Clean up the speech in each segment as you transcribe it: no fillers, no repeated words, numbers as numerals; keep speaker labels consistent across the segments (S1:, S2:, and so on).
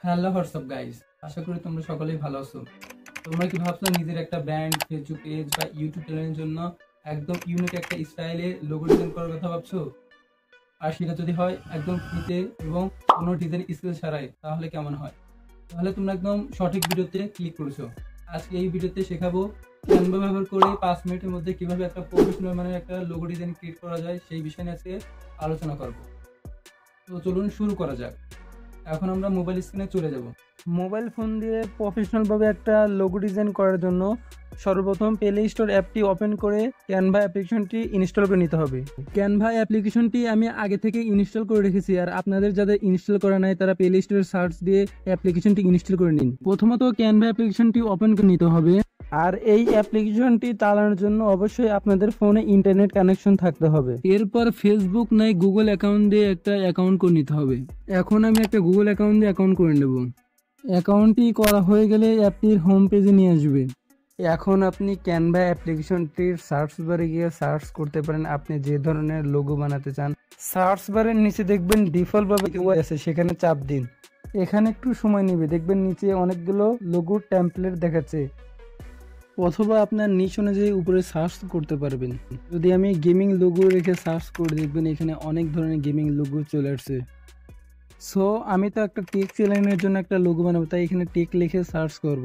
S1: Hello WhatsApp guys, আশা করি তোমরা সকলেই ভালো আছো। তোমরা কি ভাবছো নিজের একটা ব্র্যান্ড, ফেসবুক পেজ বা ইউটিউব চ্যানেলের জন্য একদম ইউনিক একটা স্টাইলে লোগো ডিজাইন করার কথা ভাবছো? আর সেটা যদি হয় একদম ফ্রিতে এবং কোনো ডিজাইন স্কিল ছাড়াই, তাহলে কেমন হয়? তাহলে তোমরা একদম সঠিক ভিডিওতে ক্লিক করেছো। আজকে এই ভিডিওতে শেখাবো ক্যানভা ব্যবহার করে 5 মিনিটের মধ্যে কিভাবে একটা প্রফেশনাল মানে একটা লোগো ডিজাইন ক্রিয়েট করা যায়, সেই বিষয় নিয়ে আজকে আলোচনা করব। তো চলুন শুরু করা যাক। এখন আমরা মোবাইল স্ক্রিনে চলে যাব। মোবাইল ফোন দিয়ে প্রফেশনালভাবে একটা লোগো ডিজাইন করার জন্য সর্বপ্রথম প্লে স্টোর অ্যাপটি ওপেন করে ক্যানভা অ্যাপ্লিকেশনটি ইনস্টল করে নিতে হবে। ক্যানভা অ্যাপ্লিকেশনটি আমি আগে থেকে ইনস্টল করে রেখেছি, আর আপনাদের যাদের ইনস্টল করা নাই তারা প্লে স্টোরে সার্চ দিয়ে অ্যাপ্লিকেশনটি ইনস্টল করে নিন। প্রথমত ক্যানভা অ্যাপ্লিকেশনটি ওপেন করে নিতে হবে, আর এই অ্যাপ্লিকেশনটি চালানোর জন্য অবশ্যই আপনাদের ফোনে ইন্টারনেট কানেকশন থাকতে হবে। এরপর ফেসবুক নাই গুগল অ্যাকাউন্ট দিয়ে একটা অ্যাকাউন্ট করে নিতে হবে। এখন আমি একটা গুগল অ্যাকাউন্ট দিয়ে অ্যাকাউন্ট করে নেব। অ্যাকাউন্টটি করা হয়ে গেলে অ্যাপটির হোম পেজে নিয়ে আসবে। এখন আপনি ক্যানভা অ্যাপ্লিকেশনটির সার্চ বারে গিয়ে সার্চ করতে পারেন আপনি যে ধরনের লোগো বানাতে চান। সার্চ বারের নিচে দেখবেন ডিফল্টভাবে আছে, সেখানে চাপ দিন। এখানে একটু সময় নেবে, দেখবেন নিচে অনেকগুলো লোগো টেমপ্লেট দেখাচ্ছে, অথবা আপনার নিচ অনুযায়ী উপরে সার্চ করতে পারবেন। যদি আমি গেমিং লোগো রেখে সার্চ করে দেখবেন এখানে অনেক ধরনের গেমিং লোগো চলে আসছে। সো আমি তো একটা টেক চ্যানেলের জন্য একটা লোগো বানাবো, তাই এখানে টেক লিখে সার্চ করব।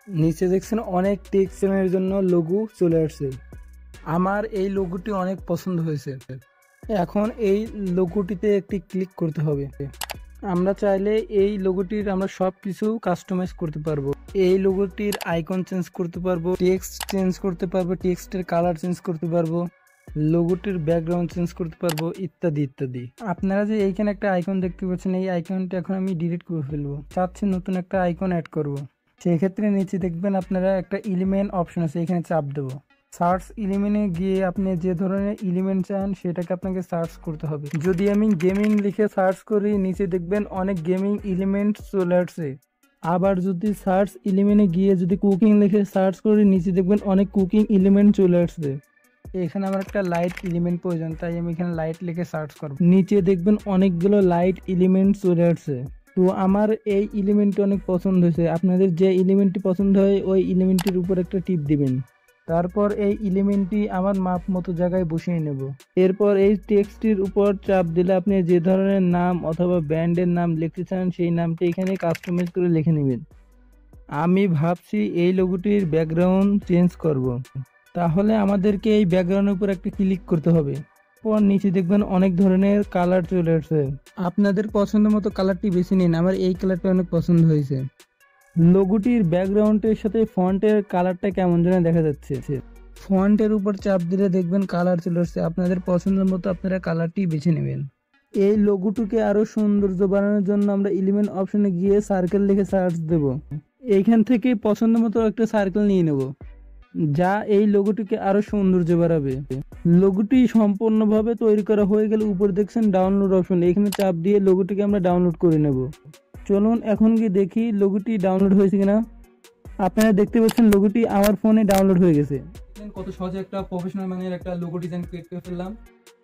S1: নিচে দেখছেন অনেক টেক চ্যানেলের জন্য লোগো চলে আসছে। আমার এই লোগোটি অনেক পছন্দ হয়েছে। এখন এই লোগোটিতে একটি ক্লিক করতে হবে। আমরা চাইলে এই লোগোটির আমরা সব কিছু কাস্টমাইজ করতে পারবো। এই লোগোটির আইকন চেঞ্জ করতে পারবো, টেক্সট চেঞ্জ করতে পারবো, টেক্সটের কালার চেঞ্জ করতে পারবো, লোগোটির ব্যাকগ্রাউন্ড চেঞ্জ করতে পারবো, ইত্যাদি ইত্যাদি। আপনারা যে এইখানে একটা আইকন দেখতে পাচ্ছেন, এই আইকনটা এখন আমি ডিলিট করে ফেলবো, চাচ্ছি নতুন একটা আইকন অ্যাড করব। সেই ক্ষেত্রে নিচে দেখবেন আপনারা একটা এলিমেন্ট অপশন আছে, এখানে চাপ দেবো। সার্চ এলিমেন্টে গিয়ে আপনি যে ধরনের এলিমেন্ট চান সেটাকে আপনাকে সার্চ করতে হবে। যদি আমি গেমিং লিখে সার্চ করি, নিচে দেখবেন অনেক গেমিং এলিমেন্ট চলে আসছে। আবার যদি সার্চ এলিমেন্টে গিয়ে যদি কুকিং লিখে সার্চ করি, নিচে দেখবেন অনেক কুকিং এলিমেন্ট চলে আসছে। এখানে আমার একটা লাইট এলিমেন্ট প্রয়োজন, তাই আমি এখানে লাইট লিখে সার্চ করব। নিচে দেখবেন অনেকগুলো লাইট এলিমেন্ট চলে আসছে। তো আমার এই এলিমেন্টটি অনেক পছন্দ হয়েছে। আপনাদের যে এলিমেন্টটি পছন্দ হয় ওই এলিমেন্টটির উপর একটা টিপ দিবেন। তারপর এই এলিমেন্টটি আমার মাপ মতো জায়গায় বসিয়ে নেব। এরপর এই টেক্সটির উপর চাপ দিলে আপনি যে ধরনের নাম অথবা ব্র্যান্ডের নাম লিখতে চান সেই নামটি এখানে কাস্টমাইজ করে লিখে নেবেন। আমি ভাবছি এই লোগোটির ব্যাকগ্রাউন্ড চেঞ্জ করব। তাহলে আমাদেরকে এই ব্যাকগ্রাউন্ডের উপর একটা ক্লিক করতে হবে। পর নিচে দেখবেন অনেক ধরনের কালার চলে আসছে। আপনাদের পছন্দ মতো কালারটি বেছে নিন। আমার এই কালারটা অনেক পছন্দ হয়েছে। লোগোটির ব্যাকগ্রাউন্ডের সাথে ফন্টের কালারটা কেমন যেন দেখা যাচ্ছে। ফন্টের উপর চাপ দিলে দেখবেন কালার চলে আসছে। আপনাদের পছন্দের মতো আপনারা কালারটি বেছে নেবেন। এই লোগোটিকে আরো সৌন্দর্য বাড়ানোর জন্য আমরা এলিমেন্ট অপশনে গিয়ে সার্কেল লিখে সার্চ দেব। এইখান থেকে পছন্দ মতো একটা সার্কেল নিয়ে নেব, যা এই লোগোটিকে আরো সৌন্দর্য বাড়াবে। লোগোটি সম্পূর্ণভাবে তৈরি করা হয়ে গেলে উপরে দেখছেন ডাউনলোড অপশন, এখানে চাপ দিয়ে লোগোটিকে আমরা ডাউনলোড করে নেব। চলুন এখন গিয়ে দেখি লোগোটি ডাউনলোড হয়েছে কিনা। আপনারা দেখতে পাচ্ছেন লোগোটি আমার ফোনে ডাউনলোড হয়ে গেছে। কত সহজে একটা প্রফেশনাল মানের একটা লোগো ডিজাইন ক্রিয়েট করে ফেললাম।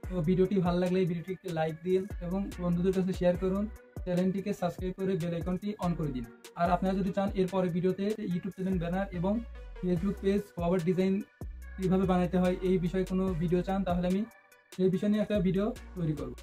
S1: তো ভিডিওটি ভালো লাগলে ভিডিওটিকে লাইক দিন এবং বন্ধুদের কাছে শেয়ার করুন। চ্যানেলটিকে সাবস্ক্রাইব করে বেল আইকনটি অন করে দিন। আর আপনারা যদি চান এরপরে ভিডিওতে ইউটিউব চ্যানেল ব্যানার এবং ফেসবুক পেজ কভার ডিজাইন কীভাবে বানাতে হয় এই বিষয়ে কোনো ভিডিও চান, তাহলে আমি সেই বিষয় নিয়ে একটা ভিডিও তৈরি করব।